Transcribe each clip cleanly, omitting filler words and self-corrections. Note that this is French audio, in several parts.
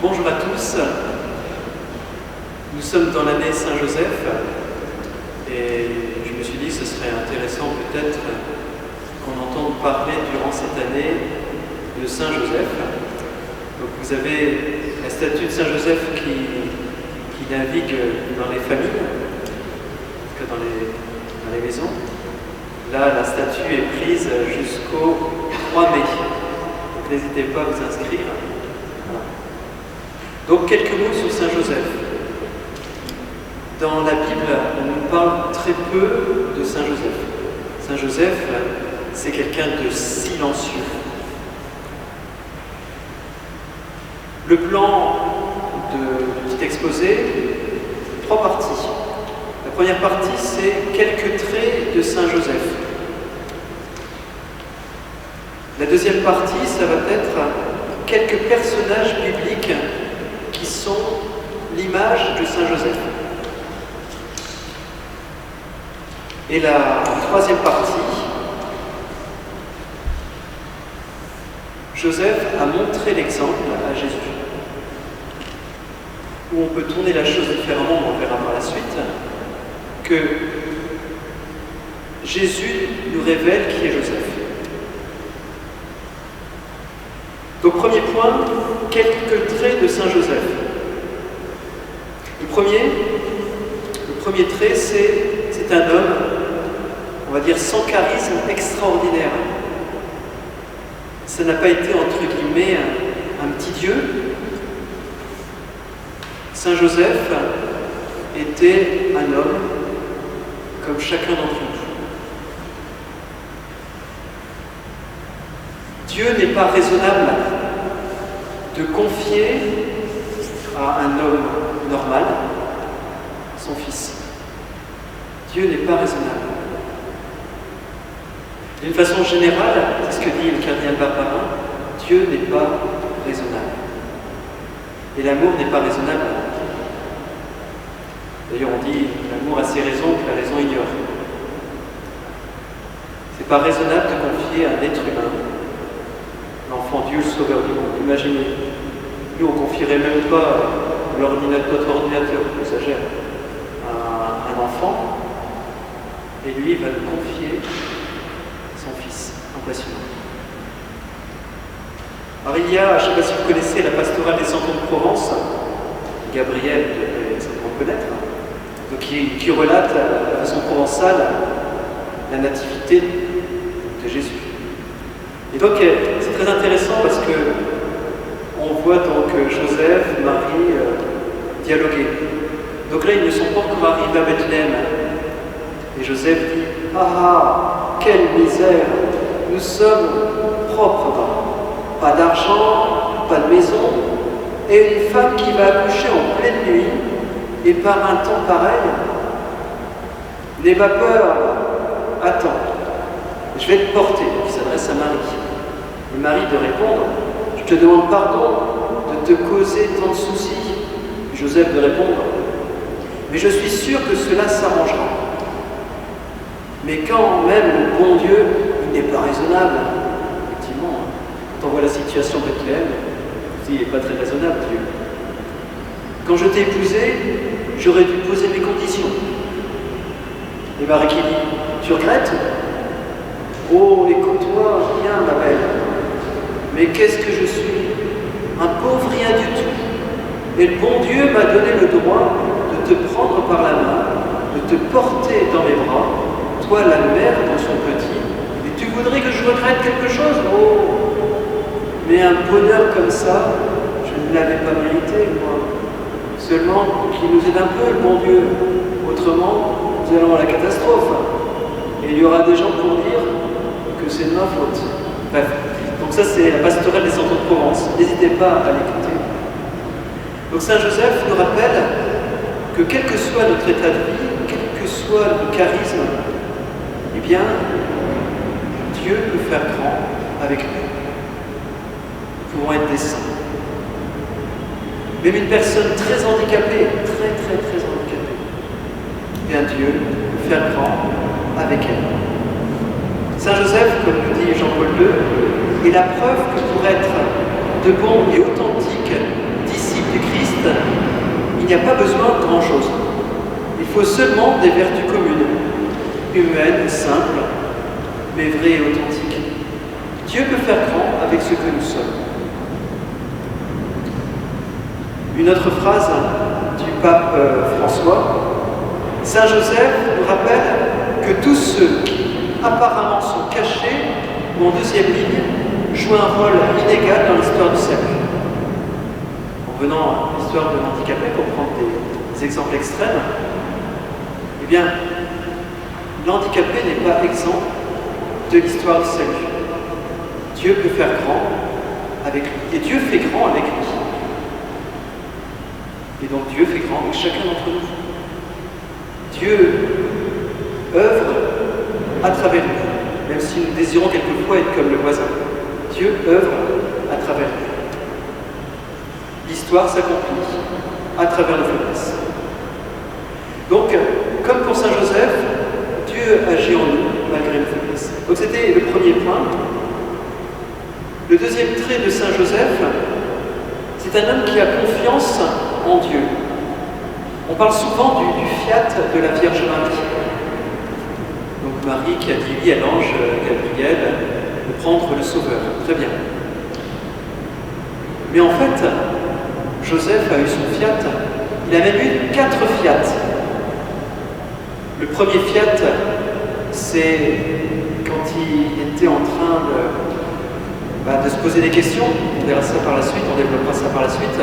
Bonjour à tous, nous sommes dans l'année Saint-Joseph et je me suis dit que ce serait intéressant peut-être qu'on entende parler durant cette année de Saint-Joseph. Donc vous avez la statue de Saint-Joseph qui navigue dans les familles, dans les maisons. Là, la statue est prise jusqu'au 3 mai, donc n'hésitez pas à vous inscrire. Voilà. Donc quelques mots sur Saint-Joseph. Dans la Bible, on nous parle très peu de Saint-Joseph. Saint-Joseph, c'est quelqu'un de silencieux. Le plan du petit exposé, 3 parties. La première partie, c'est quelques traits de Saint-Joseph. La deuxième partie, ça va être quelques personnages bibliques qui sont l'image de Saint-Joseph. Et la troisième partie, Joseph a montré l'exemple à Jésus. Où on peut tourner la chose différemment, on verra par la suite, que Jésus nous révèle qui est Joseph. Donc premier point, quelques traits de Saint-Joseph. Le premier trait, c'est un homme, on va dire sans charisme, extraordinaire. Ça n'a pas été, entre guillemets, un petit Dieu. Saint-Joseph était un homme comme chacun d'entre nous. Dieu n'est pas raisonnable de confier à un homme normal son fils. Dieu n'est pas raisonnable. D'une façon générale, c'est ce que dit le cardinal Barbarin, Dieu n'est pas raisonnable. Et l'amour n'est pas raisonnable. D'ailleurs, on dit l'amour a ses raisons que la raison ignore. C'est pas raisonnable de confier à un être humain, l'enfant Dieu, le sauveur du monde. Imaginez, nous on confierait même pas notre ordinateur, on exagère, à un enfant, et lui va nous confier son fils. Impressionnant. Alors il y a, je ne sais pas si vous connaissez la pastorale des Cantons de Provence, Gabriel devrait certainement connaître, donc qui relate de façon provençale la nativité de Jésus. Et donc c'est très intéressant parce que on voit donc Joseph, Marie dialoguer. Donc là ils ne sont pas encore arrivés à Bethléem. Et Joseph dit: ah, quelle misère! Nous sommes propres. Pas d'argent, pas de maison, et une femme qui va accoucher en pleine nuit, et par un temps pareil. N'aie pas peur, attends, je vais te porter. Il s'adresse à Marie. Et Marie de répondre: je te demande pardon de te causer tant de soucis. Joseph de répondre: mais je suis sûr que cela s'arrangera. Mais quand même le bon Dieu, il n'est pas raisonnable. Effectivement, quand on voit la situation de Bethléem, il n'est pas très raisonnable, Dieu. Quand je t'ai épousé, j'aurais dû poser mes conditions. Et Marie qui dit: tu regrettes? Oh, écoute-moi bien, ma belle. Mais qu'est-ce que je suis? Un pauvre rien du tout. Et le bon Dieu m'a donné le droit de te prendre par la main, de te porter dans mes bras, toi la mère dans son petit, et tu voudrais que je regrette quelque chose? Oh, mais un bonheur comme ça, je ne l'avais pas mérité, moi. Seulement qu'il nous aide un peu, le bon Dieu. Autrement, nous allons à la catastrophe. Et il y aura des gens pour dire que c'est de ma faute. Bref, donc ça c'est la pastorale des Cantons de Provence. N'hésitez pas à l'écouter. Donc Saint Joseph nous rappelle que quel que soit notre état de vie, quel que soit le charisme, eh bien, Dieu peut faire grand avec nous. Nous pouvons être des saints. Même une personne très handicapée, très handicapée, eh bien Dieu peut faire grand avec elle. Saint Joseph, comme nous dit Jean-Paul II, est la preuve que pour être de bons et authentiques disciples n'y a pas besoin de grand-chose. Il faut seulement des vertus communes, humaines, simples, mais vraies et authentiques. Dieu peut faire grand avec ce que nous sommes. Une autre phrase du pape François, Saint Joseph nous rappelle que tous ceux qui apparemment sont cachés ou en deuxième ligne jouent un rôle inégal dans l'histoire du salut. En venant à l'histoire de l'handicapé, pour prendre des exemples extrêmes, eh bien, l'handicapé n'est pas exempt de l'histoire du salut. Dieu peut faire grand avec lui, et Dieu fait grand avec lui. Et donc Dieu fait grand avec chacun d'entre nous. Dieu œuvre à travers nous, même si nous désirons quelquefois être comme le voisin. Dieu œuvre à travers nous. L'histoire s'accomplit à travers nos faiblesses. Donc, comme pour Saint Joseph, Dieu agit en nous malgré nos faiblesses. Donc c'était le premier point. Le deuxième trait de Saint Joseph, c'est un homme qui a confiance en Dieu. On parle souvent du fiat de la Vierge Marie. Donc Marie qui a dit oui à l'ange Gabriel de prendre le Sauveur. Très bien. Mais en fait, Joseph a eu son fiat. Il a même eu 4 fiats. Le premier fiat, c'est quand il était en train de se poser des questions. On verra ça par la suite, on développera ça par la suite.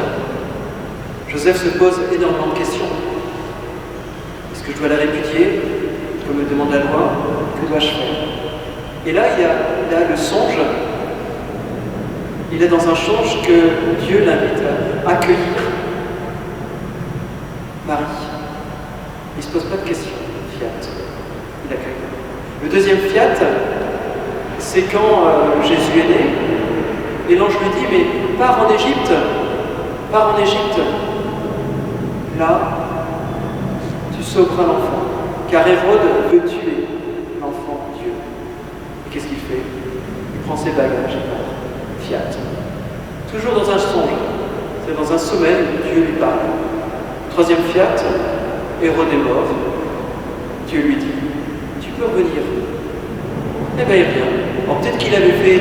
Joseph se pose énormément de questions. Est-ce que je dois la répudier, comme me demande la loi? Que dois-je faire? Et là, il y a le songe. Il est dans un songe que Dieu l'invite à accueillir Marie. Il ne se pose pas de questions. Fiat. Il accueille. Le deuxième fiat, c'est quand Jésus est né, et l'ange lui dit, mais pars en Égypte. Pars en Égypte. Là, tu sauveras l'enfant, car Hérode veut tuer l'enfant de Dieu. Et qu'est-ce qu'il fait? Il prend ses bagages et part. Fiat. Toujours dans un songe. C'est dans un sommeil où Dieu lui parle. Troisième fiat, Hérode est mort. Dieu lui dit, tu peux revenir. Eh bien, il revient. Alors peut-être qu'il avait fait il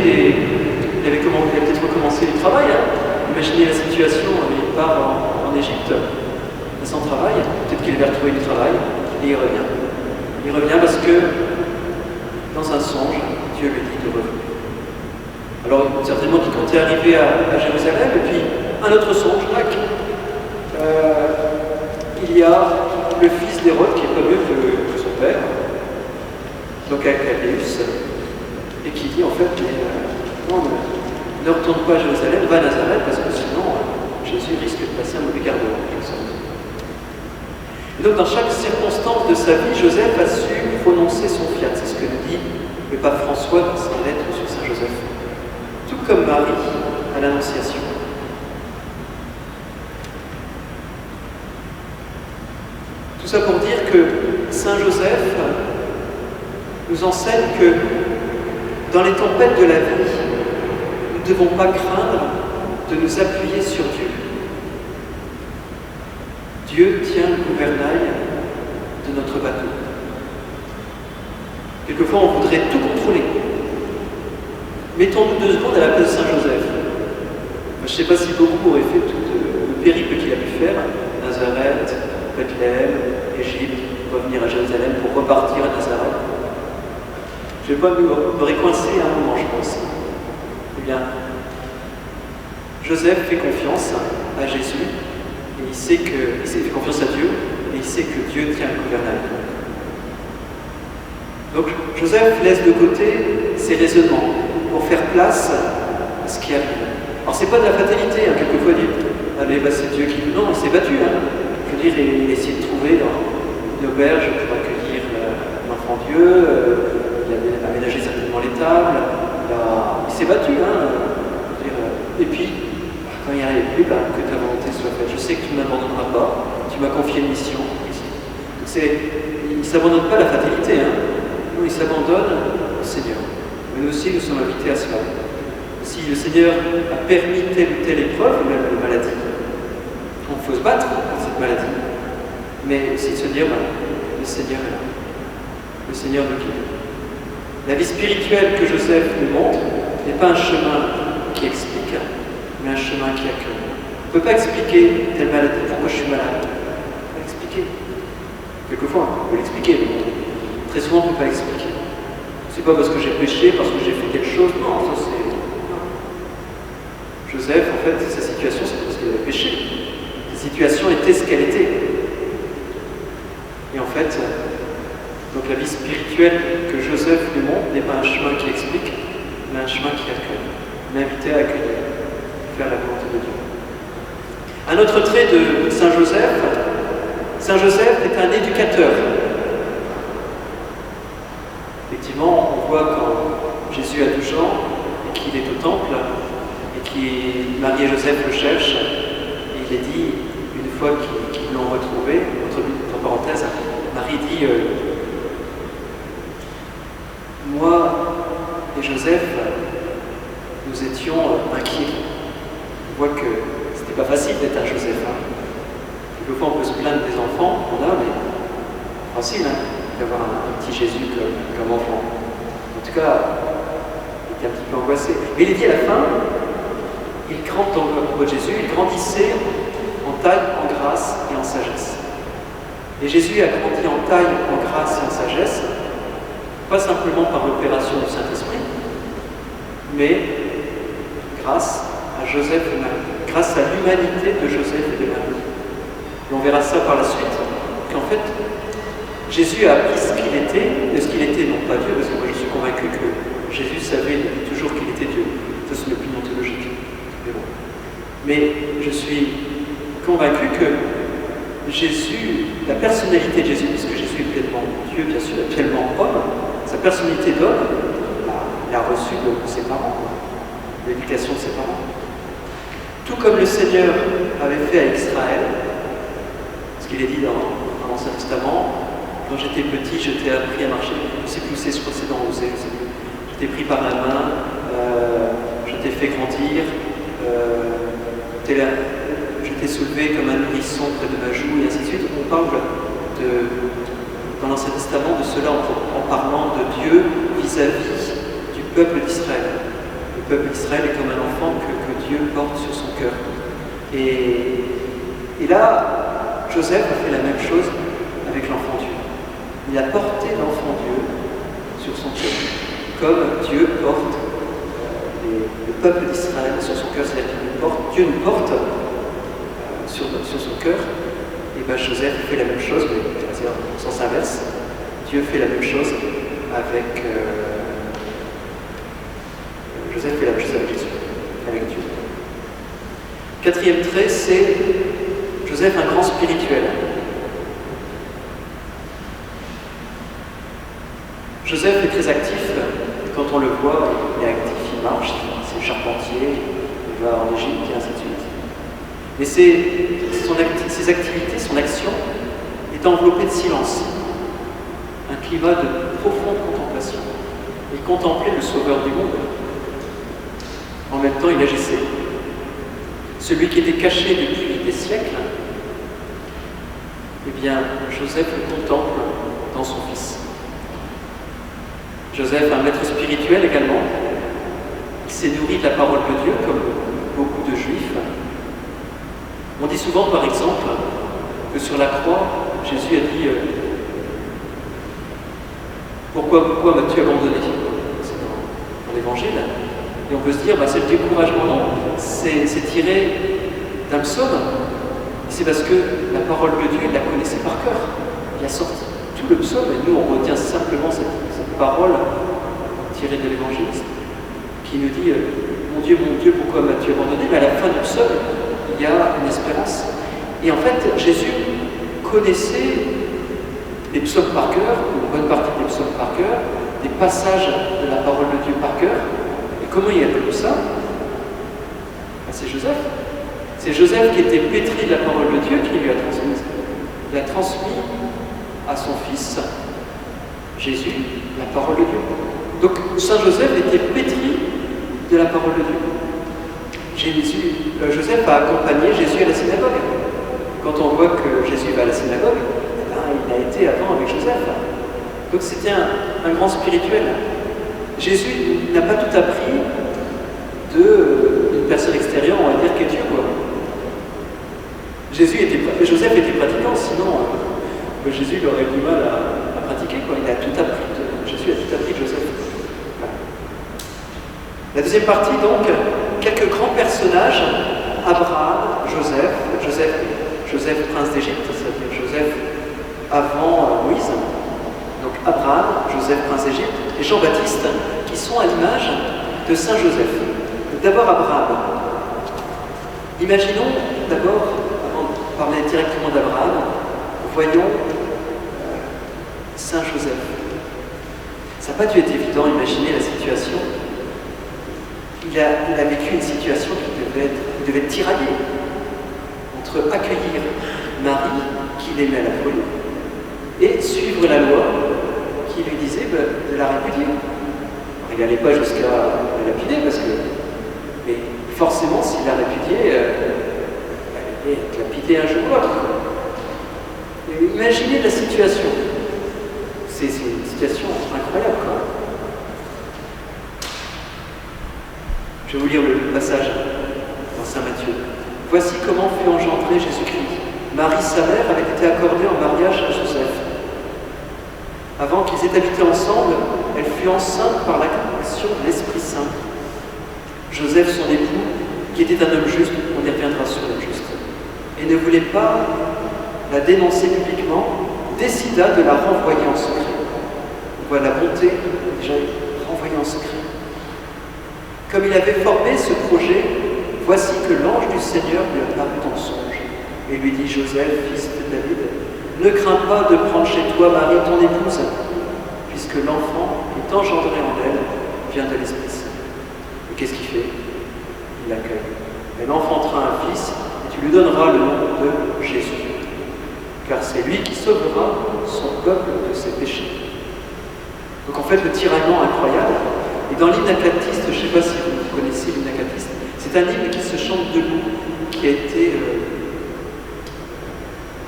avait peut-être recommencé du travail. Imaginez la situation, il part en Égypte. Sans travail, peut-être qu'il avait retrouvé du travail, et il revient. Il revient parce que, dans un songe, Dieu lui dit de revenir. Alors, certainement qu'il comptait arriver à Jérusalem, et puis, un autre songe, tac, il y a le fils d'Hérode, qui est pas mieux que son père, donc Archélaus, et qui dit, en fait, non, ne retourne pas à Jérusalem, va à Nazareth, parce que sinon, Jésus risque de passer un mauvais quart d'heure, en quelque sorte. Et donc, dans chaque circonstance de sa vie, Joseph a su prononcer son fiat. C'est ce que nous dit le pape François dans sa lettre sur Saint Joseph. Tout comme Marie à l'Annonciation. Tout ça pour dire que Saint Joseph nous enseigne que dans les tempêtes de la vie, nous ne devons pas craindre de nous appuyer sur Dieu. Dieu tient le gouvernail de notre bateau. Quelquefois, on voudrait tout contrôler. Mettons-nous 2 secondes à la place de Saint Joseph. Je ne sais pas si beaucoup auraient fait tout le périple qu'il a pu faire, Nazareth, Bethléem, Égypte, revenir à Jérusalem pour repartir à Nazareth. Je ne vais pas me récoincer à un moment, je pense. Eh bien, Joseph fait confiance à Jésus. Et il fait confiance à Dieu, et il sait que Dieu tient le gouvernail. Donc Joseph laisse de côté ses raisonnements pour faire place à ce qui arrive. Alors c'est pas de la fatalité, quelquefois il dit allez, c'est Dieu qui... Non, il s'est battu. Je veux dire, il a essayé de trouver dans une auberge pour accueillir l'enfant Dieu, il a aménagé certainement les tables, il s'est battu. Et puis, quand il n'y arrive plus, que ta volonté soit faite. Je sais que tu ne m'abandonneras pas, tu m'as confié une mission. Il ne s'abandonne pas à la fatalité, non, il s'abandonne au Seigneur. Mais nous aussi, nous sommes invités à cela. Si le Seigneur a permis telle ou telle épreuve, même la maladie, il faut se battre dans cette cette maladie, mais aussi de se dire, le Seigneur est là, le Seigneur nous guide. La vie spirituelle que Joseph nous montre n'est pas un chemin qui explique, mais un chemin qui accueille. On ne peut pas expliquer telle maladie, pourquoi je suis malade. On peut pas expliquer. Quelquefois, on peut l'expliquer, mais très souvent, on ne peut pas l'expliquer. C'est pas parce que j'ai péché, parce que j'ai fait quelque chose. Non, ça c'est. Non. Joseph, en fait, sa situation, c'est parce qu'il avait péché. Sa situation était ce qu'elle était. Et en fait, donc la vie spirituelle que Joseph nous montre n'est pas un chemin qui explique, mais un chemin qui accueille. L'inviter à accueillir, faire la volonté de Dieu. Un autre trait de Saint Joseph est un éducateur. Effectivement, on voit quand Jésus a 12 ans et qu'il est au temple et que Marie et Joseph le cherchent, et il est dit, une fois qu'ils l'ont retrouvé, entre parenthèses, Marie dit moi et Joseph, nous étions inquiets. On voit que c'était pas facile d'être un Joseph. Quelquefois, on peut se plaindre des enfants qu'on a, mais facile d'avoir un petit Jésus comme enfant. En tout cas, il était un petit peu angoissé. Mais il est dit à la fin, il grandit dans le propos de Jésus, il grandissait en taille, en grâce et en sagesse. Et Jésus a grandi en taille, en grâce et en sagesse, pas simplement par l'opération du Saint-Esprit, mais grâce à Joseph et Marie, grâce à l'humanité de Joseph et de Marie. Et on verra ça par la suite, qu'en fait, Jésus a appris ce qu'il était, non pas Dieu, parce que moi je suis convaincu que Jésus savait depuis toujours qu'il était Dieu. Ça c'est une opinion théologique. Mais bon. Mais je suis convaincu que Jésus, la personnalité de Jésus, puisque Jésus est pleinement Dieu, bien sûr, et pleinement homme, sa personnalité d'homme, il a reçu de ses parents, l'éducation de ses parents. Tout comme le Seigneur avait fait à Israël, ce qu'il est dit dans l'Ancien Testament, quand j'étais petit, je t'ai appris à marcher, je sais plus où c'est, je crois que c'est dans Osée, je sais plus. Je t'ai pris par la main, je t'ai fait grandir, je t'ai soulevé comme un nourrisson près de ma joue, et ainsi de suite. On parle dans l'Ancien Testament de cela en parlant de Dieu vis-à-vis du peuple d'Israël. Le peuple d'Israël est comme un enfant que Dieu porte sur son cœur. Et là, Joseph a fait la même chose avec l'enfant Dieu. Il a porté l'enfant Dieu sur son cœur, comme Dieu porte le peuple d'Israël sur son cœur, c'est-à-dire que Dieu nous porte sur son cœur. Et bien Joseph fait la même chose, mais c'est-à-dire en sens inverse. Dieu fait la même chose avec Joseph fait la même chose avec Jésus, avec Dieu. Quatrième trait, c'est Joseph, un grand spirituel. Joseph est très actif. Quand on le voit, il est actif, il marche, c'est charpentier, il va en Égypte et ainsi de suite. Mais ses activités, son action est enveloppée de silence. Un climat de profonde contemplation. Il contemplait le Sauveur du monde. En même temps, il agissait. Celui qui était caché depuis des siècles, eh bien, Joseph le contemple dans son Fils. Joseph, un maître spirituel également, il s'est nourri de la parole de Dieu, comme beaucoup de Juifs. On dit souvent, par exemple, que sur la croix, Jésus a dit pourquoi m'as-tu abandonné? C'est dans l'Évangile. Et on peut se dire, c'est le découragement. Non, c'est tiré d'un psaume. C'est parce que la parole de Dieu, il la connaissait par cœur. Il a sorti tout le psaume, et nous, on retient simplement cette parole tirée de l'Évangéliste, qui nous dit mon Dieu, pourquoi m'as-tu abandonné? Mais à la fin du psaume, il y a une espérance. Et en fait, Jésus connaissait les psaumes par cœur, une bonne partie des psaumes par cœur, des passages de la parole de Dieu par cœur. Et comment il a connu ça? C'est Joseph. C'est Joseph qui était pétri de la parole de Dieu qui lui a transmise. Il a transmis à son fils, Jésus, la parole de Dieu. Donc Saint Joseph était pétri de la parole de Dieu. Joseph a accompagné Jésus à la synagogue. Quand on voit que Jésus va à la synagogue, eh ben, il a été avant avec Joseph. Donc c'était un grand spirituel. Jésus n'a pas tout appris d'une personne extérieure, on va dire, qu'est Dieu, quoi. Joseph était pratiquant, sinon Jésus il aurait eu du mal à pratiquer, quoi. Jésus a tout appris de Joseph. Voilà. La deuxième partie, donc, quelques grands personnages, Abraham, Joseph prince d'Égypte, c'est-à-dire Joseph avant Moïse, donc Abraham, Joseph prince d'Égypte, et Jean-Baptiste, qui sont à l'image de Saint Joseph. D'abord Abraham. Imaginons d'abord, avant de parler directement d'Abraham, voyons Saint Joseph. Ça n'a pas dû être évident d'imaginer la situation. Il a vécu une situation qui devait être tiraillée entre accueillir Marie, qu'il aimait à la folie, et suivre la loi qui lui disait de la répudier. Alors, il n'allait pas jusqu'à la lapider, mais forcément, s'il la répudiait, elle allait être lapidée un jour ou l'autre. Imaginez la situation. C'est une situation incroyable, quoi. Je vais vous lire le passage dans Saint Matthieu. Voici comment fut engendré Jésus-Christ. Marie, sa mère, avait été accordée en mariage à Joseph. Avant qu'ils aient habité ensemble, elle fut enceinte par l'action de l'Esprit Saint. Joseph, son époux, qui était un homme juste, on y reviendra sur l'homme juste, et ne voulait pas la dénoncer publiquement, décida de la renvoyer en secret. Voilà la bonté, déjà renvoyée en secret. Comme il avait formé ce projet, voici que l'ange du Seigneur lui apparut en songe et lui dit: Joseph, fils de David, ne crains pas de prendre chez toi Marie, ton épouse, puisque l'enfant qui est engendré en elle vient de l'Esprit Saint. Et qu'est-ce qu'il fait? Il l'accueille. Elle enfantera un fils et tu lui donneras le nom de Jésus, car c'est lui qui sauvera son peuple de ses péchés. Donc en fait, le tiraillement incroyable. Et dans l'hymne acatiste, je ne sais pas si vous connaissez l'hymne acatiste, c'est un hymne qui se chante debout, qui a été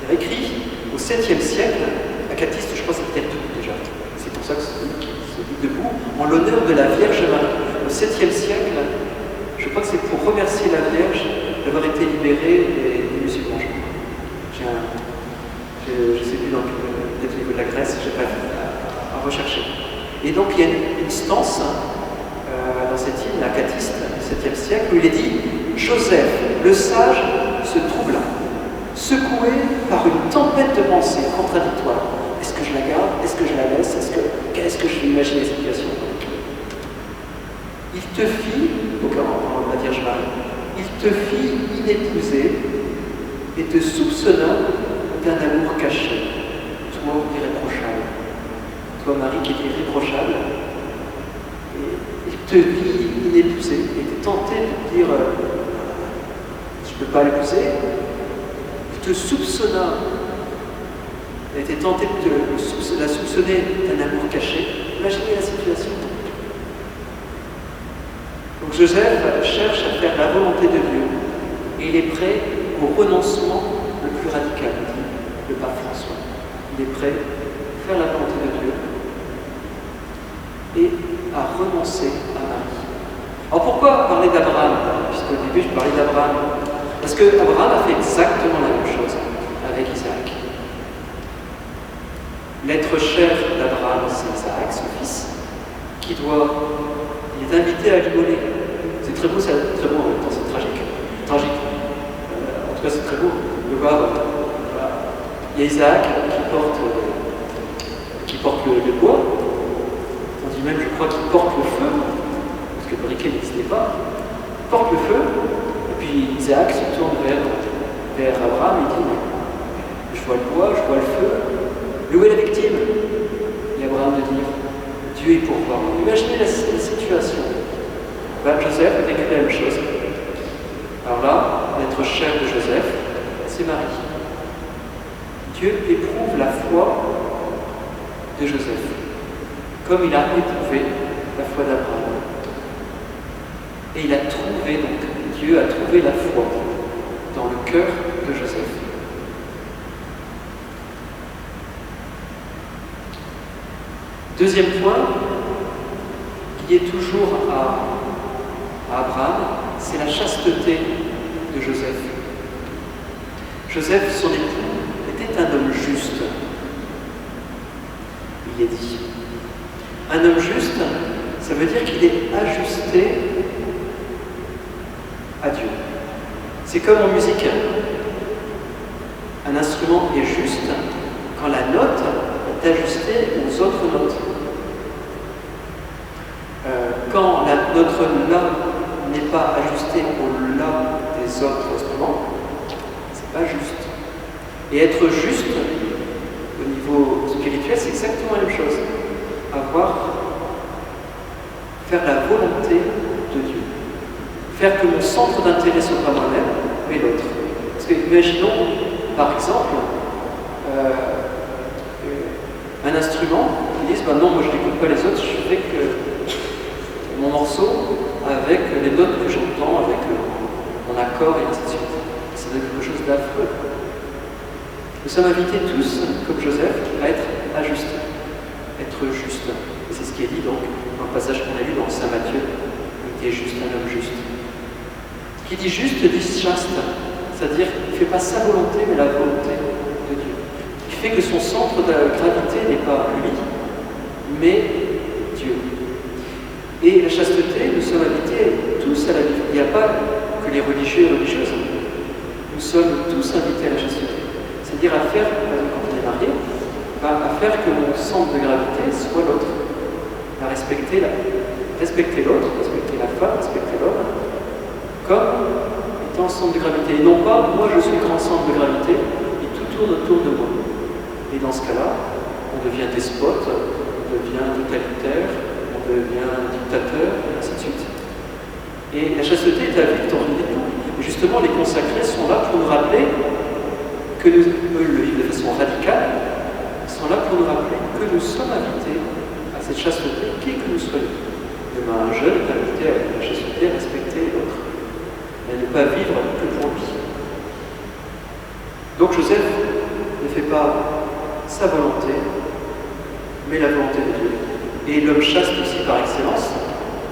écrit au 7e siècle. Acatiste, je crois que c'était debout déjà. C'est pour ça que c'est hymne qui se dit debout, en l'honneur de la Vierge Marie. Au 7e siècle, je crois que c'est pour remercier la Vierge d'avoir été libérée des musulmans. Je ne sais plus dans quel niveau de la Grèce, je n'ai pas à rechercher. Et donc il y a une stance dans cette hymne acatiste du 7e siècle où il est dit: Joseph, le sage, se troubla, secoué par une tempête de pensées contradictoires. Est-ce que je la garde? Est-ce que je la laisse? Qu'est-ce que je vais imaginer la situation? Il te fit, donc on va dire je Marie, il te fit inépousé et te soupçonna d'un amour caché, toi irréprochable. Toi, Marie, qui est irréprochable, et il te vit inépousé et était tenté de dire je ne peux pas l'épouser. Il te soupçonna, il était tenté de la soupçonner d'un amour caché. Imaginez la situation. Donc Joseph cherche à faire la volonté de Dieu et il est prêt au renoncement le plus radical, dit le pape François. Il est prêt à faire la volonté de Dieu et à renoncer à Marie. Alors pourquoi parler d'Abraham? Puisqu'au début je parlais d'Abraham. Parce qu'Abraham a fait exactement la même chose avec Isaac. L'être cher d'Abraham, c'est Isaac, son fils, il est invité à l'immoler. C'est très beau, c'est très beau en même temps, c'est tragique. En tout cas, c'est très beau de voir. Il y a Isaac qui porte le bois. On dit même, je crois, qu'il porte le feu, parce que le briquet n'existait pas. Il porte le feu, et puis Isaac se tourne vers Abraham et dit: je vois le bois, je vois le feu, mais où est la victime? Et Abraham de dire: Dieu est pour moi. Imaginez la situation. Joseph a vécu la même chose. Alors là, l'être cher de Joseph, c'est Marie. Dieu éprouve la foi de Joseph, comme il a éprouvé la foi d'Abraham. Et il a trouvé, donc Dieu a trouvé la foi dans le cœur de Joseph. Deuxième point, lié toujours à Abraham, c'est la chasteté de Joseph. Joseph, son époux, était un homme juste. Il est dit. Un homme juste, ça veut dire qu'il est ajusté à Dieu. C'est comme en musique. Un instrument est juste quand la note est ajustée aux autres notes. Quand notre La n'est pas ajusté au La des autres instruments, c'est pas juste. Et être juste, au niveau spirituel, c'est exactement la même chose. Faire la volonté de Dieu. Faire que mon centre d'intérêt soit pas moi-même, mais l'autre. Parce que, imaginons, par exemple, un instrument qui dit non, moi je n'écoute pas les autres, je fais que mon morceau avec les notes que j'entends, avec mon accord et ainsi de suite. Ça donne quelque chose d'affreux. Nous sommes invités tous, comme Joseph, à être ajustés, être justes. Et c'est ce qui est dit donc dans le passage qu'on a lu dans Saint Matthieu. Il était juste, un homme juste. Qui dit juste dit chaste, c'est-à-dire qu'il ne fait pas sa volonté, mais la volonté de Dieu. Il fait que son centre de gravité n'est pas lui, mais Dieu. Et la chasteté, nous sommes invités tous à la vie. Il n'y a pas que les religieux et religieuses. Nous sommes tous invités à la chasteté. C'est-à-dire à faire, quand on est marié, à faire que mon centre de gravité soit l'autre. À respecter l'autre, respecter la femme, respecter l'homme, comme étant centre de gravité. Et non pas, moi je suis grand centre de gravité, et tout tourne autour de moi. Et dans ce cas-là, on devient despote, on devient totalitaire, on devient dictateur, et ainsi de suite. Et la chasteté est la victoire des tout. Et justement, les consacrés sont là pour nous rappeler que nous, le vivent de façon radicale, sont là pour nous rappeler que nous sommes invités à cette chasteté, qui que nous soyons. Demain, un jeune est invité à la chasteté, à respecter l'autre, et à ne pas vivre que pour lui. Donc Joseph ne fait pas sa volonté, mais la volonté de Dieu. Et l'homme chaste aussi par excellence,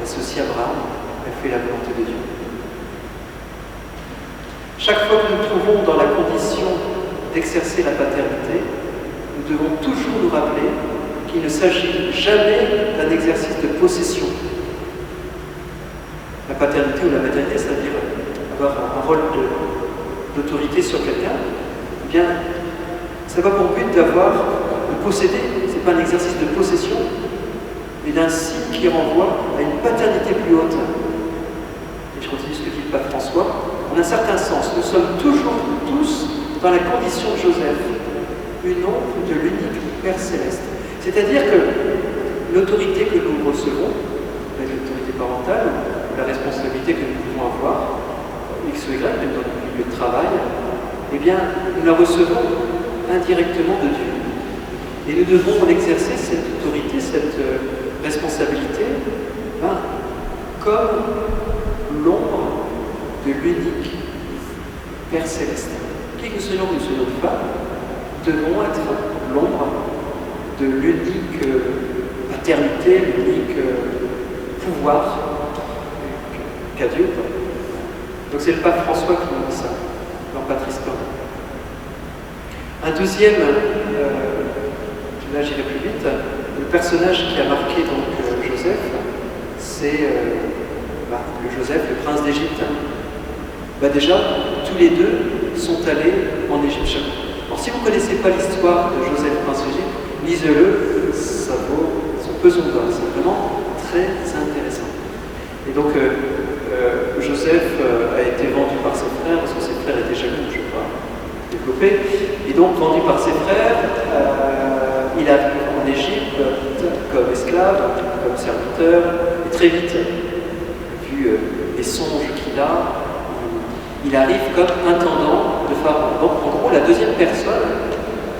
c'est aussi Abraham, elle fait la volonté de Dieu. Chaque fois que nous nous trouvons dans la condition d'exercer la paternité, nous devons toujours nous rappeler qu'il ne s'agit jamais d'un exercice de possession. La paternité ou la maternité, c'est-à-dire avoir un rôle d'autorité sur quelqu'un, eh bien, ça n'a pas pour but de posséder, ce n'est pas un exercice de possession, mais d'un signe qui renvoie à une paternité plus haute. Et je continue ce que dit le pape François. En un certain sens, nous sommes toujours tous dans la condition de Joseph, une ombre de l'unique Père Céleste. C'est-à-dire que l'autorité que nous recevons, l'autorité parentale, la responsabilité que nous pouvons avoir, X ou Y, même dans le milieu de travail, eh bien, nous la recevons indirectement de Dieu. Et nous devons exercer cette autorité, cette responsabilité, comme l'ombre de l'unique Père Céleste. Qui que nous soyons femmes, devons être l'ombre de l'unique paternité, l'unique pouvoir qu'a Dieu. Donc c'est le pape François qui nous dit ça, dans Patris Corde. Un deuxième, là j'irai plus vite, le personnage qui a marqué donc Joseph, c'est le Joseph, le prince d'Égypte. Déjà, tous les deux sont allés en Égypte. Alors si vous ne connaissez pas l'histoire de Joseph, prince d'Égypte, lisez-le, ça vaut son pesant d'or, c'est vraiment très intéressant. Et donc, Joseph a été vendu par ses frères, parce que ses frères étaient jaloux, je ne vais pas développer, et donc vendu par ses frères, il arrive en Égypte comme esclave, comme serviteur, et très vite, vu les songes qu'il a, il arrive comme intendant de Pharaon. Donc en gros, la deuxième personne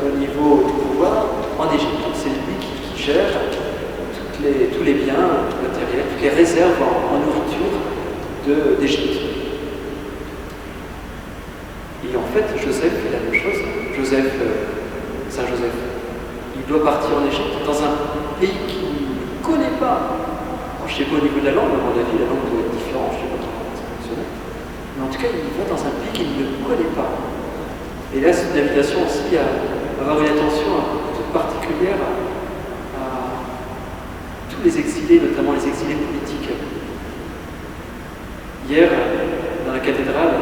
au niveau du pouvoir en Égypte. Donc c'est lui qui gère tous les biens matériels, toutes les réserves en nourriture d'Égypte. Et en fait, Joseph fait la même chose. Saint Joseph, il doit partir en Égypte dans un pays qu'il ne connaît pas. Alors, je ne sais pas au niveau de la langue, à mon avis, la langue doit être différente, je ne sais pas comment ça fonctionne. Mais en tout cas, il va dans un pays qu'il ne connaît pas. Et là, c'est une invitation aussi à avoir une attention toute particulière à tous les exilés, notamment les exilés politiques. Hier, dans la cathédrale,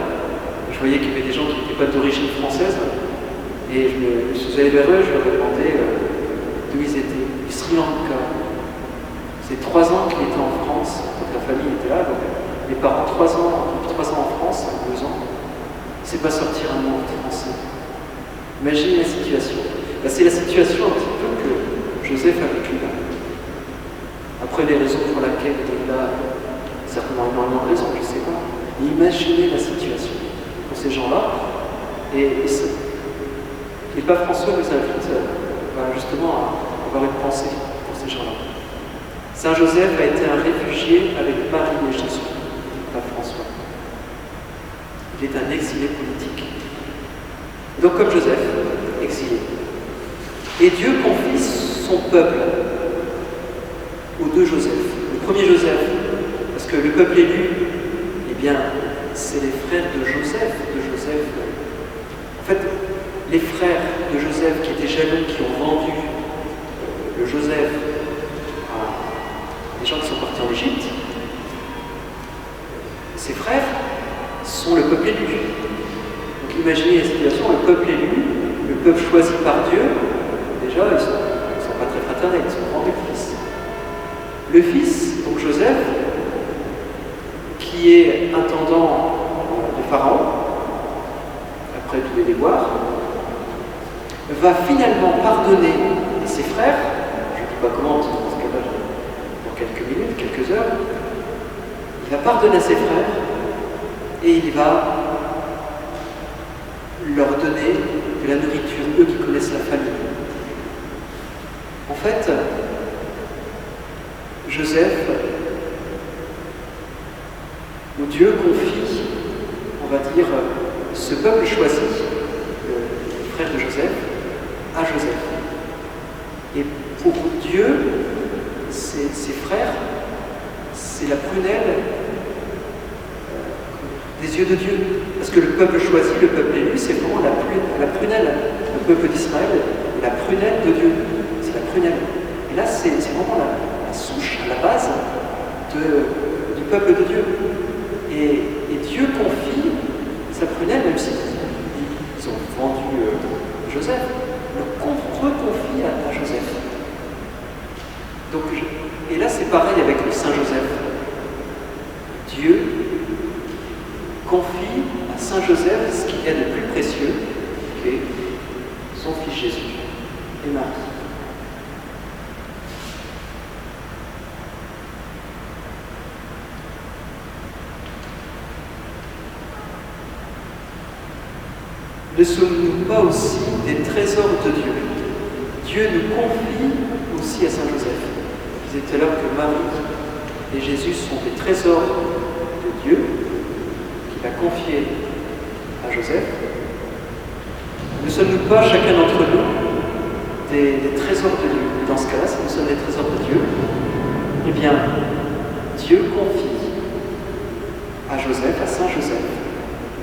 je voyais qu'il y avait des gens qui n'étaient pas d'origine française, et je suis allé vers eux, je leur ai demandé d'où ils étaient. Du Sri Lanka. C'est 3 ans qu'il était en France, toute la famille était là, donc mes parents, 3 ans en France, 2 ans, il ne sait pas sortir un mot français. Imaginez la situation. Ben, c'est la situation un petit peu que Joseph a vécue là. Après, les raisons pour lesquelles il est là, certainement énormément de raisons, je ne sais pas. Mais imaginez la situation pour ces gens-là. Et le pape François nous invite justement à avoir une pensée pour ces gens-là. Saint Joseph a été un réfugié avec Marie et Jésus, le pape François. Il est un exilé politique. Donc comme Joseph, exilé. Et Dieu confie son peuple aux 2 Joseph. Le premier Joseph, parce que le peuple élu, eh bien, c'est les frères de Joseph. En fait, les frères de Joseph qui étaient jaloux, qui ont vendu le Joseph à des gens qui sont partis en Égypte, ses frères sont le peuple élu. Donc imaginez la situation, le peuple élu, le peuple choisi par Dieu, déjà ils ne sont pas très fraternels, ils sont vendus le fils. Le fils, donc Joseph, qui est intendant de Pharaon, après tous les déboires, va finalement pardonner à ses frères, je ne dis pas comment, parce que là, dans quelques minutes, quelques heures, il va pardonner à ses frères et il va leur donner de la nourriture, eux qui connaissent la famille. En fait, Joseph, où Dieu confie, on va dire, ce peuple choisi, le frère de Joseph, à Joseph. Et pour Dieu, ses frères, c'est la prunelle des yeux de Dieu. Parce que le peuple choisi, le peuple élu, c'est vraiment la prunelle. Le peuple d'Israël est la prunelle de Dieu. C'est la prunelle. Et là, c'est vraiment la souche, la base du peuple de Dieu. Et Dieu confie sa prunelle, même si ils ont vendu Joseph, le reconfie à Joseph. Donc, et là, c'est pareil avec le Saint Joseph. Dieu confie à Saint Joseph ce qu'il y a de plus précieux, qui est son fils Jésus et Marie. Ne sommes-nous pas aussi des trésors de Dieu? Dieu nous confie aussi à Saint Joseph. Je disais tout à l'heure que Marie et Jésus sont des trésors de Dieu qu'il a confiés à Joseph. Ne sommes-nous pas, chacun d'entre nous, des trésors de Dieu? Et dans ce cas-là, si nous sommes des trésors de Dieu, eh bien, Dieu confie à Joseph, à Saint Joseph,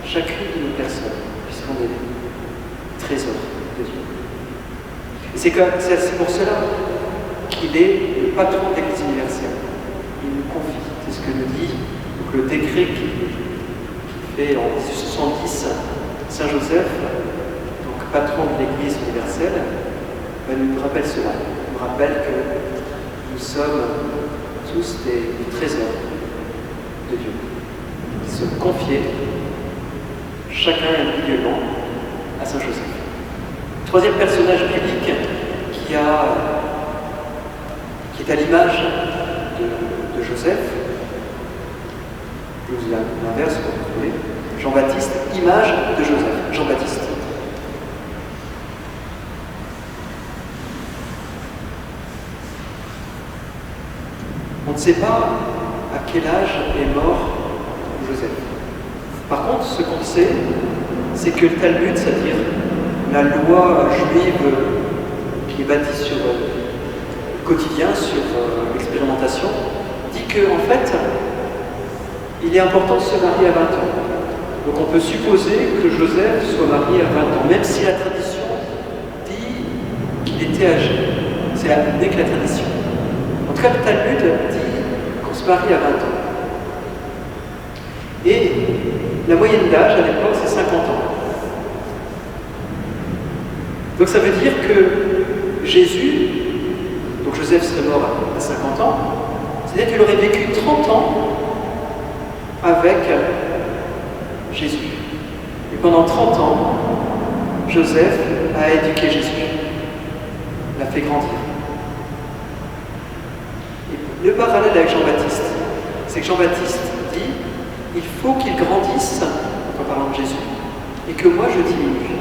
chacune de nos personnes, puisqu'on est des trésors de Dieu. Et c'est pour cela qu'il est le patron de l'Église universelle. Il nous confie, c'est ce que nous dit donc, le décret qui fait en 1870 Saint Joseph, donc patron de l'Église universelle, nous rappelle cela. Il nous rappelle que nous sommes tous des trésors de Dieu, qui sont confiés, chacun individuellement, à Saint Joseph. Troisième personnage biblique qui est à l'image de Joseph, je vous l'inverse pour vous voulez, Jean-Baptiste, image de Joseph, Jean-Baptiste. On ne sait pas à quel âge est mort Joseph. Par contre, ce qu'on sait, c'est que le Talmud, c'est-à-dire la loi juive qui est bâtie sur quotidien sur l'expérimentation, dit qu'en fait, il est important de se marier à 20 ans. Donc on peut supposer que Joseph soit marié à 20 ans, même si la tradition dit qu'il était âgé. C'est n'est que la tradition. En tout cas, le Talmud dit qu'on se marie à 20 ans. Et la moyenne d'âge à l'époque, c'est 50 ans. Donc ça veut dire que Jésus, donc Joseph serait mort à 50 ans, c'est-à-dire qu'il aurait vécu 30 ans avec Jésus. Et pendant 30 ans, Joseph a éduqué Jésus, l'a fait grandir. Et le parallèle avec Jean-Baptiste, c'est que Jean-Baptiste dit il faut qu'il grandisse, en parlant de Jésus, et que moi je diminue.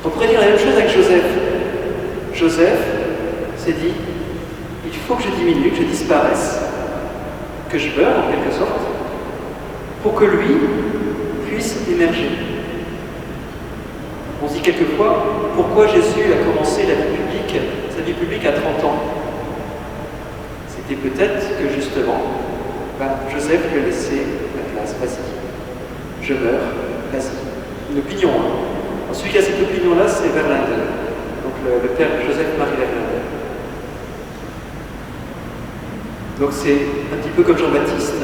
On pourrait dire la même chose avec Joseph. Joseph s'est dit il faut que je diminue, que je disparaisse, que je meure en quelque sorte, pour que lui puisse émerger. On se dit quelquefois pourquoi Jésus a commencé sa vie publique à 30 ans. C'était peut-être que justement, Joseph lui a laissé la place, vas-y, je meurs, vas-y. Une opinion. Celui qui a cette opinion-là, c'est Verlander. Donc le père Joseph-Marie Verlander. Donc c'est un petit peu comme Jean-Baptiste.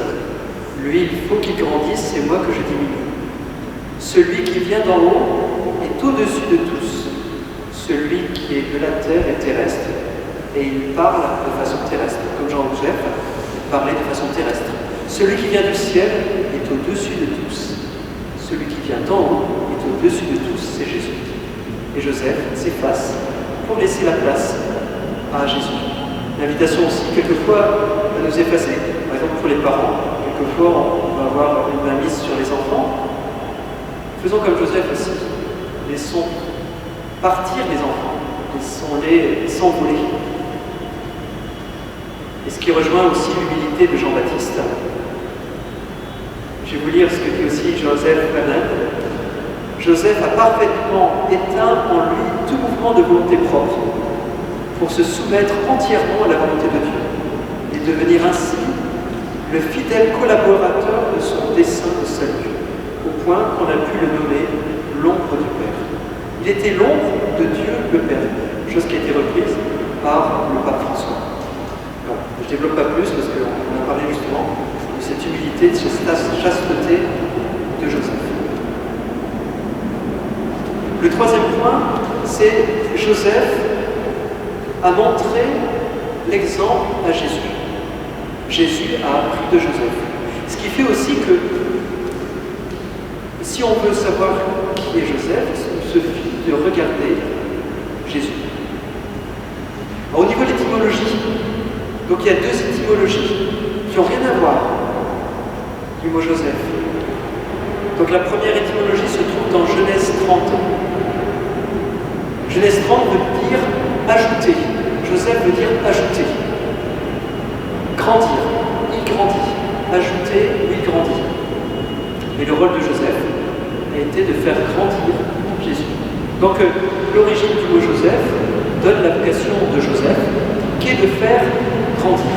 Lui, il faut qu'il grandisse, c'est moi que je diminue. Celui qui vient d'en haut est au-dessus de tous. Celui qui est de la terre est terrestre. Et il parle de façon terrestre. Comme Jean-Joseph, il parlait de façon terrestre. Celui qui vient du ciel est au-dessus de tous. Celui qui vient d'en haut est au-dessus de tous, c'est Jésus. Et Joseph s'efface pour laisser la place à Jésus. L'invitation aussi, quelquefois, à nous effacer. Par exemple, pour les parents, quelquefois, on va avoir une mainmise sur les enfants. Faisons comme Joseph aussi. Laissons partir les enfants. Laissons-les s'envoler. Et ce qui rejoint aussi l'humilité de Jean-Baptiste. Je vais vous lire ce que dit aussi Joseph Hanan. Joseph a parfaitement éteint en lui tout mouvement de volonté propre pour se soumettre entièrement à la volonté de Dieu et devenir ainsi le fidèle collaborateur de son dessein de salut, au point qu'on a pu le nommer l'ombre du Père. Il était l'ombre de Dieu le Père, chose qui a été reprise par le pape François. Bon, je ne développe pas plus parce qu'on a parlé justement de cette humilité, de cette chasteté de Joseph. Le troisième point, c'est Joseph a montré l'exemple à Jésus. Jésus a appris de Joseph. Ce qui fait aussi que si on veut savoir qui est Joseph, il suffit de regarder Jésus. Alors, au niveau de l'étymologie, donc il y a deux étymologies qui n'ont rien à voir du mot Joseph. Donc la première étymologie se trouve dans Genèse 30. Genèse 30 veut dire ajouter. Joseph veut dire ajouter. Grandir. Il grandit. Ajouter, il grandit. Et le rôle de Joseph a été de faire grandir Jésus. Donc l'origine du mot Joseph donne la vocation de Joseph, qui est de faire grandir.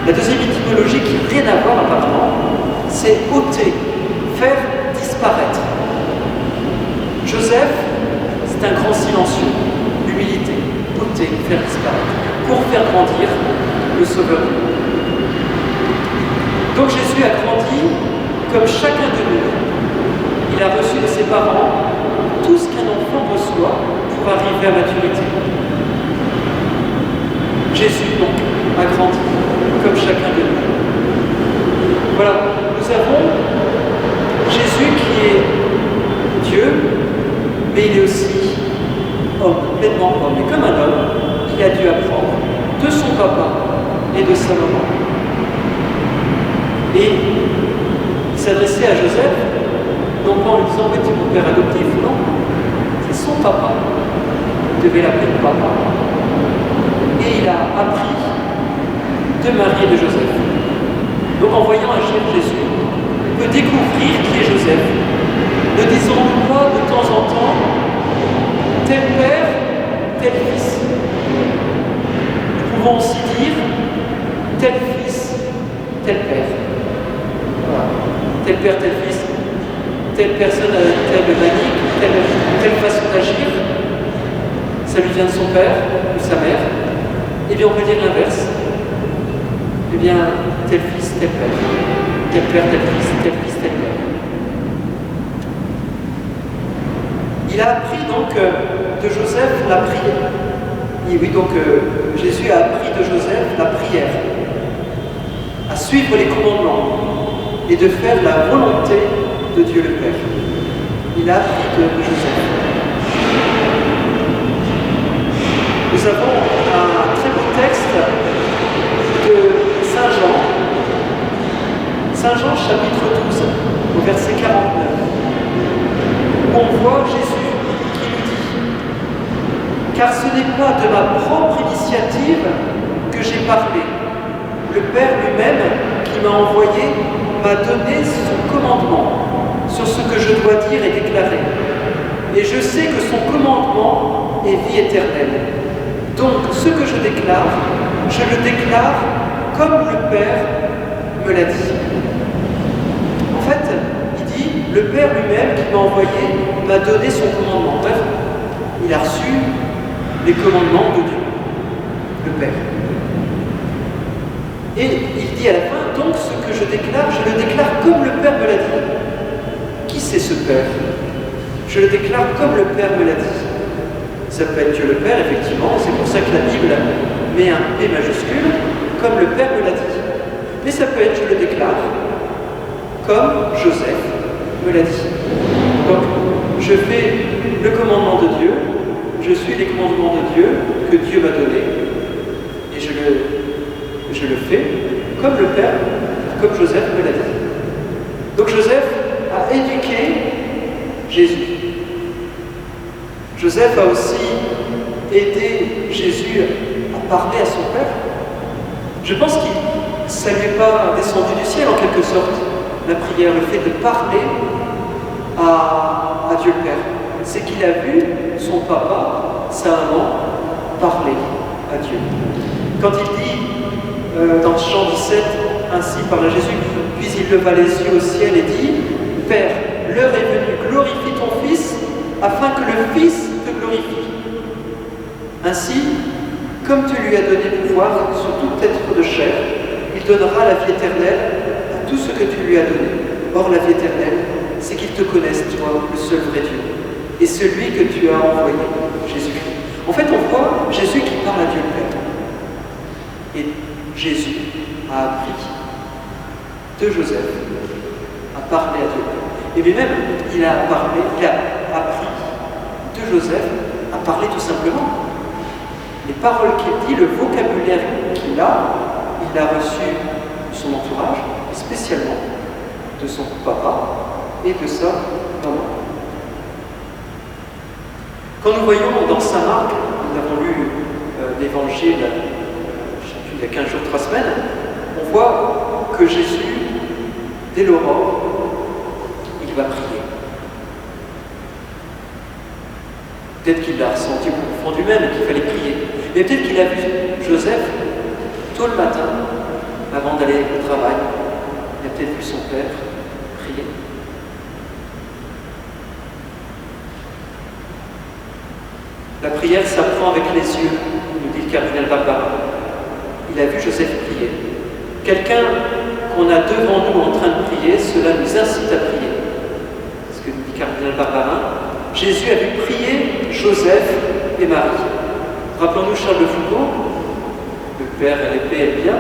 La deuxième étymologie, qui n'a rien à voir apparemment, c'est ôter, faire disparaître. Joseph, c'est un grand silencieux, l'humilité, ôter, faire disparaître, pour faire grandir le Sauveur. Donc Jésus a grandi comme chacun de nous. Il a reçu de ses parents tout ce qu'un enfant reçoit pour arriver à maturité. Jésus, donc, a grandi comme chacun de nous. Voilà, nous avons Jésus qui est Dieu, mais il est aussi homme, pleinement homme. Et comme un homme qui a dû apprendre de son papa et de sa maman. Et il s'adressait à Joseph, non pas en lui disant « tu es mon père adoptif », non, c'est son papa. Il devait l'appeler papa. Et il a appris de Marie et de Joseph. Donc en voyant agir Jésus, on peut découvrir qui est Joseph. Ne disons-nous pas de temps en temps tel père, tel fils. pouvons aussi dire tel fils, tel père. Voilà. Tel père, tel fils, telle personne a telle manique, telle façon d'agir. Ça lui vient de son père ou sa mère. Eh bien, on peut dire l'inverse. Eh bien, tel fils, tel père. Tel père, tel fils, tel fils, tel père. Il a appris donc de Joseph la prière. Et oui, donc Jésus a appris de Joseph la prière, à suivre les commandements et de faire la volonté de Dieu le Père. Il a appris de Joseph. Nous avons un très beau texte de Saint Jean, Saint Jean chapitre 12, au verset 49, où on voit Jésus qui nous dit « Car ce n'est pas de ma propre initiative que j'ai parlé. Le Père lui-même qui m'a envoyé m'a donné son commandement sur ce que je dois dire et déclarer. Et je sais que son commandement est vie éternelle. Donc ce que je le déclare comme le Père me l'a dit. » En fait, il dit, le Père lui-même qui m'a envoyé m'a donné son commandement. Bref, il a reçu les commandements de Dieu, le Père. Et il dit à la fin, donc ce que je le déclare comme le Père me l'a dit. Qui c'est ce Père? Je le déclare comme le Père me l'a dit. Ça peut être Dieu le Père, effectivement, c'est pour ça que la Bible met un P majuscule, comme le Père me l'a dit. Mais ça peut être, je le déclare, comme Joseph me l'a dit. Donc, je fais le commandement de Dieu, je suis les commandements de Dieu que Dieu m'a donnés, et je le fais comme le Père, comme Joseph me l'a dit. Donc Joseph a éduqué Jésus. Joseph a aussi aidé Jésus à parler à son Père. Je pense que ça ne lui est pas descendu du ciel en quelque sorte, la prière, le fait de parler à Dieu le Père. C'est qu'il a vu son papa, sa maman, parler à Dieu. Quand il dit dans Jean 17, ainsi parla Jésus, puis il leva les yeux au ciel et dit, Père, l'heure est venue, glorifie ton Fils, afin que le Fils te glorifie. Ainsi, comme tu lui as donné pouvoir sur tout être de chair, il donnera la vie éternelle à tout ce que tu lui as donné. Or, la vie éternelle, c'est qu'il te connaisse, toi, le seul vrai Dieu, et celui que tu as envoyé, Jésus-Christ. En fait, on voit Jésus qui parle à Dieu le Père. Et Jésus a appris de Joseph à parler à Dieu. Et lui-même, il a appris de Joseph à parler tout simplement. Les paroles qu'il dit, le vocabulaire qu'il a, il l'a reçu de son entourage, et spécialement de son papa et de sa maman. Quand nous voyons dans Saint Marc, nous avons lu l'évangile il y a 15 jours, 3 semaines, on voit que Jésus, dès l'aurore, il va prier. Peut-être qu'il l'a ressenti au fond du même qu'il fallait prier. Mais peut-être qu'il a vu Joseph tôt le matin, avant d'aller au travail. Il a peut-être vu son père prier. La prière s'apprend avec les yeux, nous dit le cardinal Barbarin. Il a vu Joseph prier. Quelqu'un qu'on a devant nous en train de prier, cela nous incite à prier. C'est ce que nous dit le cardinal Barbarin. Jésus a vu prier Joseph et Marie. Rappelons-nous Charles de Foucault, le Père et l'épée est bien.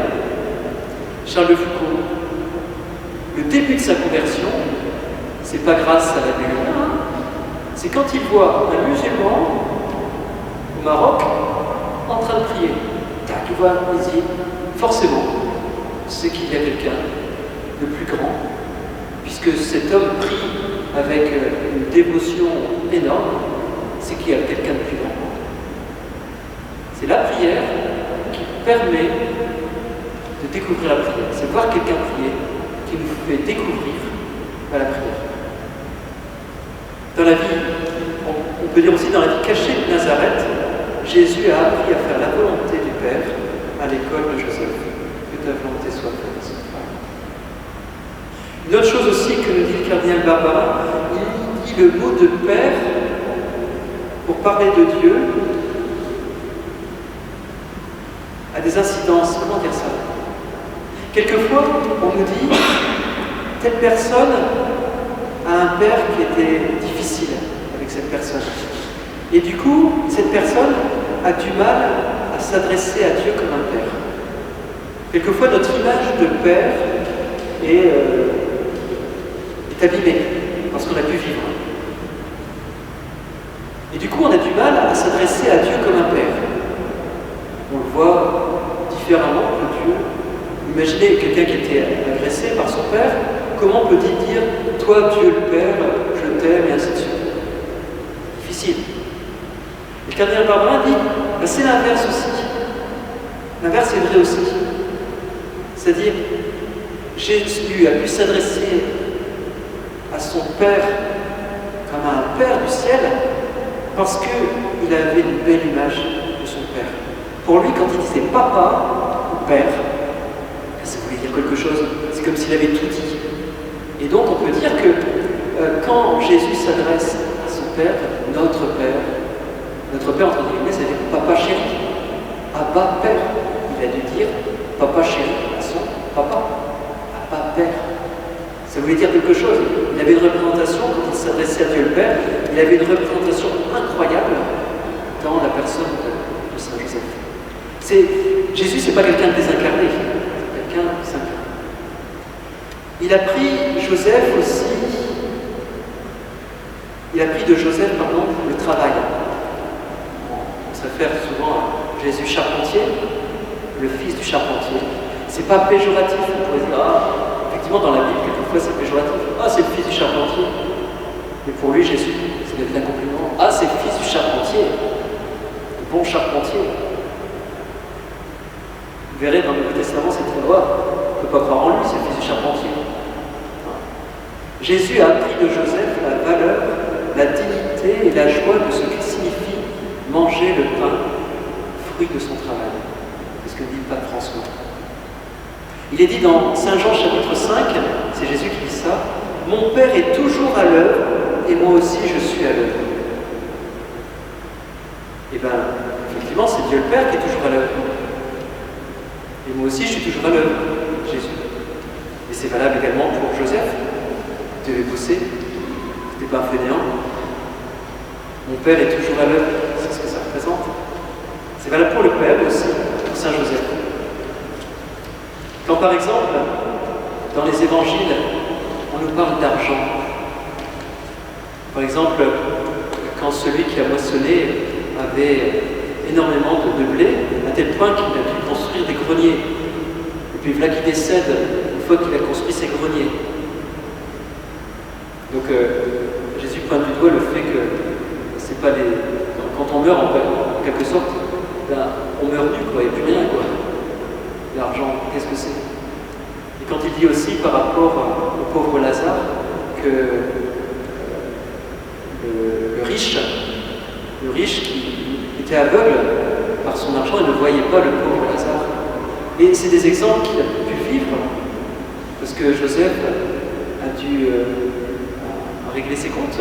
Charles de Foucault, le début de sa conversion, c'est pas grâce à la lumière, c'est quand il voit un musulman au Maroc en train de prier. Tac, il voit, il dit, forcément, c'est qu'il y a quelqu'un de plus grand, puisque cet homme prie avec une dévotion énorme, c'est qu'il y a quelqu'un de plus grand. C'est la prière qui permet de découvrir la prière. C'est voir quelqu'un prier qui nous fait découvrir la prière. Dans la vie, on peut dire aussi dans la vie cachée de Nazareth, Jésus a appris à faire la volonté du Père à l'école de Joseph. Que ta volonté soit faite. Une autre chose aussi que nous dit le cardinal Barbarin, il dit le mot de père pour parler de Dieu a des incidences. Comment dire ça? Quelquefois, on nous dit telle personne a un père qui était difficile avec cette personne. Et du coup, cette personne a du mal à s'adresser à Dieu comme un père. Quelquefois, notre image de père est abîmée parce qu'on a pu vivre. Et du coup, on a du mal à s'adresser à Dieu comme un père. On le voit différemment que Dieu. Imaginez quelqu'un qui était agressé par son père, comment peut-il dire « Toi, Dieu le Père, je t'aime » et ainsi de suite? Difficile. Et le cardinal Barbarin dit ben, c'est l'inverse aussi. L'inverse est vrai aussi. C'est-à-dire, Jésus a pu s'adresser à son Père comme à un Père du ciel parce qu'il avait une belle image de son Père. Pour lui, quand il disait papa ou père, ça voulait dire quelque chose, c'est comme s'il avait tout dit. Et donc on peut dire que quand Jésus s'adresse à son Père entre Père entre guillemets, ça veut dire papa chéri, Abba Père. Il a dû dire papa chéri à son papa, Abba Père. Ça voulait dire quelque chose. Il avait une représentation, quand il s'adressait à Dieu le Père, il avait une représentation incroyable dans la personne de Saint Joseph. Jésus, c'est pas quelqu'un de désincarné, c'est quelqu'un qui s'incarne. Il a pris Joseph aussi, il a pris de Joseph, le travail. On se réfère souvent à Jésus charpentier, le fils du charpentier. C'est pas péjoratif, on pourrait dire, effectivement dans la Bible, quelquefois c'est péjoratif. C'est le fils du charpentier. Mais pour lui, Jésus, c'est devenu un compliment. C'est le fils du charpentier, le bon charpentier. Vous verrez dans le Nouveau Testament, c'est une loi. On ne peut pas croire en lui, c'est le fils du charpentier. Jésus a appris de Joseph la valeur, la dignité et la joie de ce qui signifie manger le pain, fruit de son travail. C'est ce que dit le pape François. Il est dit dans Saint Jean chapitre 5, c'est Jésus qui dit ça, « Mon Père est toujours à l'œuvre et moi aussi je suis à l'œuvre. » Et bien, effectivement, c'est Dieu le Père qui est toujours à l'œuvre. Et moi aussi je suis toujours à l'œuvre, Jésus. Et c'est valable également pour Joseph. Il devait bosser, c'était pas un fainéant. Mon Père est toujours à l'œuvre, c'est ce que ça représente. C'est valable pour le Père aussi, pour Saint Joseph. Quand par exemple, dans les évangiles, on nous parle d'argent. Par exemple, quand celui qui a moissonné avait énormément de blé, à tel point qu'il a dû construire des greniers. Et puis voilà qu'il décède une fois qu'il a construit ses greniers. Donc Jésus pointe du doigt le fait que c'est pas des. Quand on meurt en quelque sorte, on meurt nu, quoi, il n'y a plus rien, quoi. L'argent, qu'est-ce que c'est? Et quand il dit aussi par rapport au pauvre Lazare que le riche qui était aveugle par son argent, il ne voyait pas le pauvre Lazare. Et c'est des exemples qu'il a pu vivre, parce que Joseph a dû régler ses comptes,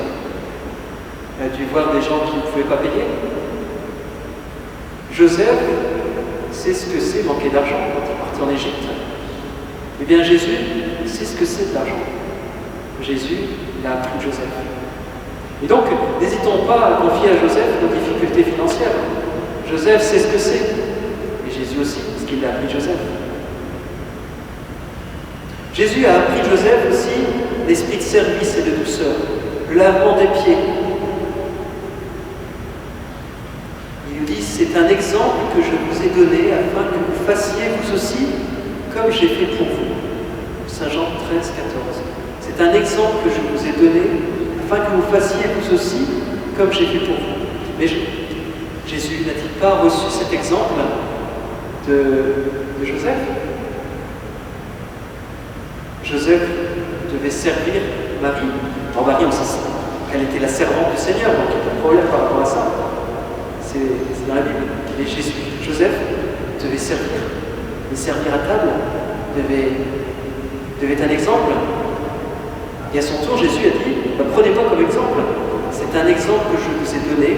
il a dû voir des gens qui ne pouvaient pas payer. Joseph sait ce que c'est manquer d'argent quand il est parti en Égypte. Eh bien Jésus sait ce que c'est de l'argent. Jésus, il a appris de Joseph. Et donc, n'hésitons pas à confier à Joseph nos difficultés financières. Joseph sait ce que c'est. Et Jésus aussi, parce qu'il a appris de Joseph. Jésus a appris de Joseph aussi l'esprit de service et de douceur, le lavement des pieds. Il nous dit, c'est un exemple que je vous ai donné afin que vous fassiez vous aussi comme j'ai fait pour vous. Saint Jean 13, 14. C'est un exemple que je vous ai donné afin que vous fassiez vous aussi comme j'ai fait pour vous. Mais Jésus n'a-t-il pas reçu cet exemple de Joseph? Joseph devait servir Marie. Alors Marie, on sait qu'elle était la servante du Seigneur, donc il n'y a pas de problème par rapport à ça. C'est dans la Bible. Mais Joseph devait servir. Et servir à table devait être un exemple. Et à son tour, Jésus a dit, prenez-moi comme exemple. C'est un exemple que je vous ai donné,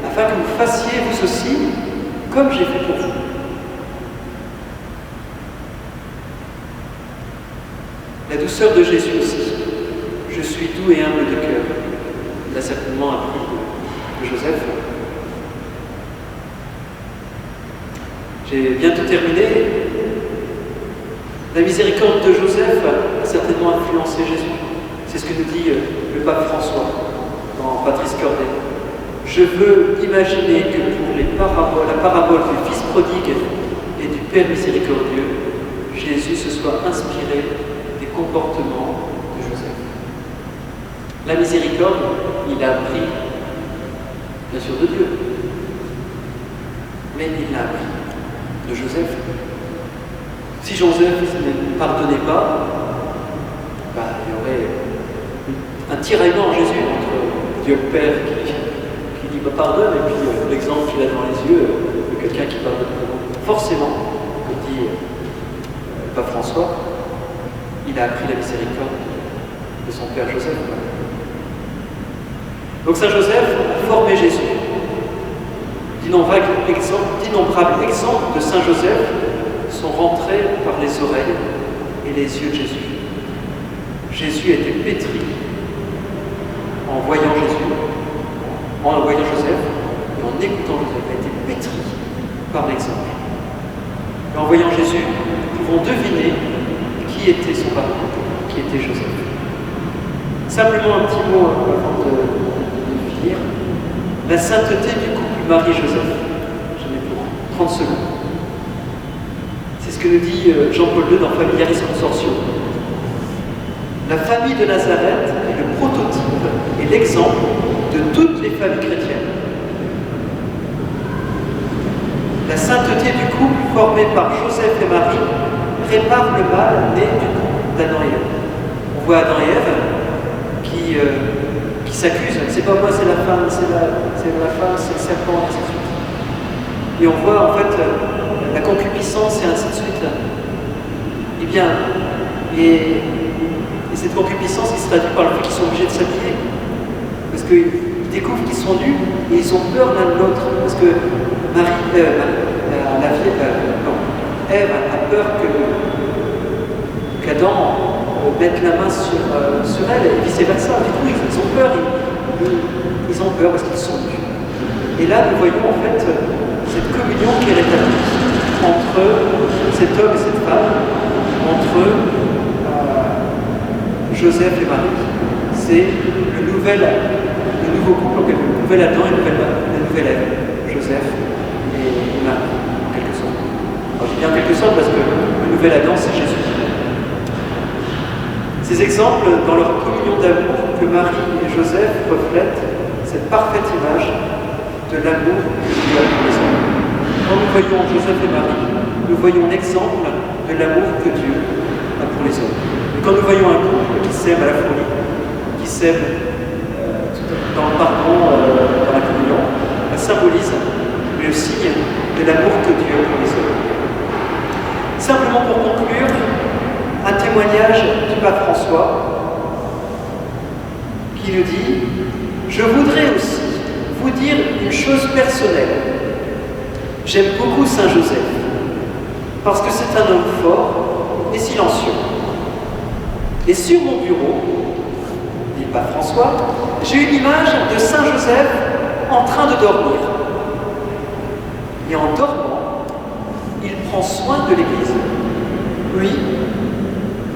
afin que vous fassiez vous aussi, comme j'ai fait pour vous. La douceur de Jésus aussi. Je suis doux et humble de cœur. Il a certainement appris de Joseph. J'ai bientôt terminé. La miséricorde de Joseph a certainement influencé Jésus. C'est ce que nous dit le pape François dans Patrice Corday. Je veux imaginer que pour la parabole du fils prodigue et du Père miséricordieux, Jésus se soit inspiré des comportements de Joseph. La miséricorde, il a appris, bien sûr, de Dieu, mais il l'a appris de Joseph. Si Joseph ne pardonnait pas, il y aurait un tiraillement en Jésus entre Dieu le Père qui dit pardonne et puis l'exemple qu'il a dans les yeux de quelqu'un qui pardonne. Forcément, comme dit pape François, il a appris la miséricorde de son père Joseph. Donc Saint Joseph a formé Jésus. D'innombrables exemples de Saint Joseph sont rentrés par les oreilles et les yeux de Jésus. Jésus était pétri en voyant Jésus, en voyant Joseph, et en écoutant Joseph, a été pétri par l'exemple. Et en voyant Jésus, nous pouvons deviner qui était son papa, qui était Joseph. Simplement un petit mot avant de finir. La sainteté du couple Marie-Joseph. J'en ai pour 30 secondes. C'est ce que nous dit Jean-Paul II dans Familiaris Consortio. La famille de Nazareth est le prototype et l'exemple de toutes les familles chrétiennes. La sainteté du couple formé par Joseph et Marie répare le mal né du couple d'Adam et Ève. On voit Adam et Ève qui s'accusent. C'est pas moi, c'est la femme, c'est le serpent, et ainsi de suite. Et on voit en fait la concupiscence et ainsi de suite. Eh bien, et cette concupiscence qui se traduit par le fait qu'ils sont obligés de s'habiller. Parce qu'ils découvrent qu'ils sont nus et ils ont peur l'un de l'autre. Parce que Ève a peur qu'Adam mette la main sur elle et vice-versa. Du coup, ils ont peur. Ils ont peur parce qu'ils sont nus. Et là, nous voyons en fait cette communion qui est rétablie entre cet homme et cette femme, entre Joseph et Marie. C'est le nouveau couple, le nouvel Adam et la nouvelle Ève, Joseph et Marie, en quelque sorte. Alors, je dis bien en quelque sorte parce que le nouvel Adam, c'est Jésus. Ces exemples, dans leur communion d'amour, que Marie et Joseph reflètent cette parfaite image de l'amour que Dieu a pour les hommes. Quand nous voyons Joseph et Marie, nous voyons l'exemple de l'amour que Dieu a pour les hommes. Et quand nous voyons un couple qui s'aime à la folie, qui s'aime dans le pardon, dans la communion, ça symbolise le signe de l'amour que Dieu a pour les hommes. Simplement pour conclure, un témoignage du pape François qui nous dit « Je voudrais aussi vous dire une chose personnelle. J'aime beaucoup Saint Joseph parce que c'est un homme fort et silencieux. Et sur mon bureau, dit le pape François, j'ai une image de Saint Joseph en train de dormir. Et en dormant, il prend soin de l'Église. Oui,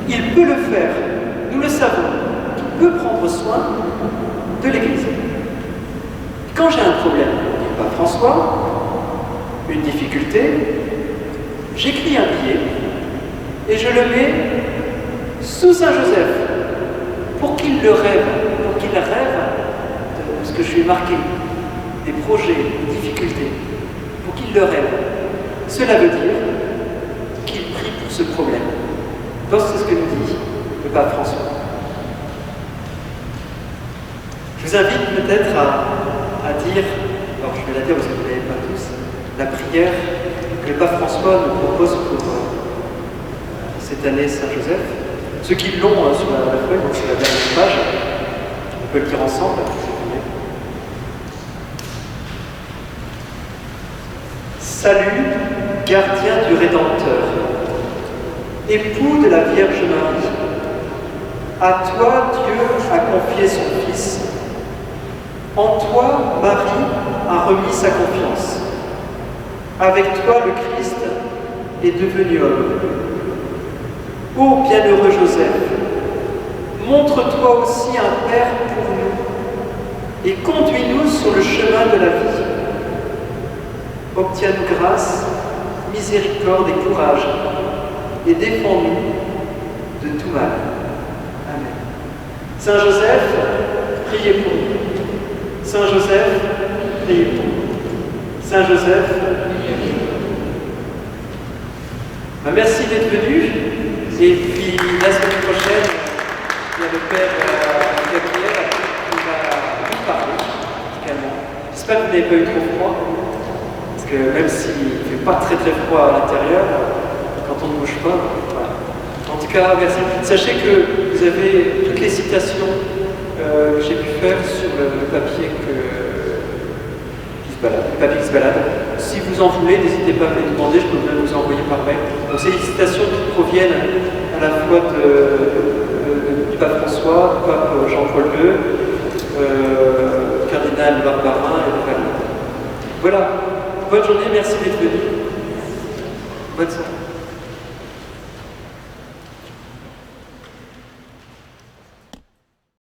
il peut le faire, nous le savons, il peut prendre soin de l'Église. Quand j'ai un problème, dit le pape François, une difficulté, j'écris un billet et je le mets sous Saint Joseph pour qu'il le rêve, pour qu'il rêve de ce que je lui ai marqué, des projets, des difficultés, pour qu'il le rêve. Cela veut dire qu'il prie pour ce problème. Donc c'est ce que nous dit le pape François. Je vous invite peut-être à dire, alors je vais la dire parce que vous ne l'avez pas tous, la prière que le pape François nous propose pour cette année Saint-Joseph. Ceux qui l'ont sur la feuille, donc c'est la dernière page, on peut le lire ensemble. Salut, gardien du Rédempteur, époux de la Vierge Marie, à toi Dieu a confié son Fils. En toi, Marie a remis sa confiance. Avec toi, le Christ est devenu homme. Ô bienheureux Joseph, montre-toi aussi un Père pour nous et conduis-nous sur le chemin de la vie. Obtiens-nous grâce, miséricorde et courage, et défends-nous de tout mal. Amen. Saint Joseph, priez pour nous. Saint Joseph, priez pour nous. Saint Joseph, priez pour nous. Merci d'être venu. Et puis la semaine prochaine, il y a le Père Gabriel qui va nous parler également. J'espère que vous n'avez pas eu trop froid. Parce que même s'il ne fait pas très froid à l'intérieur, quand on ne bouge pas, voilà. En tout cas, merci. Sachez que vous avez toutes les citations que j'ai pu faire sur le papier qui se balade, le papier qui se balade. Si vous en voulez, n'hésitez pas à me les demander, je peux même vous envoyer par mail. Donc c'est des citations qui proviennent à la fois du pape François, du pape Jean-Paul II, cardinal Barbarin et Valère. Voilà. Bonne journée, merci d'être venu. Bonne soirée.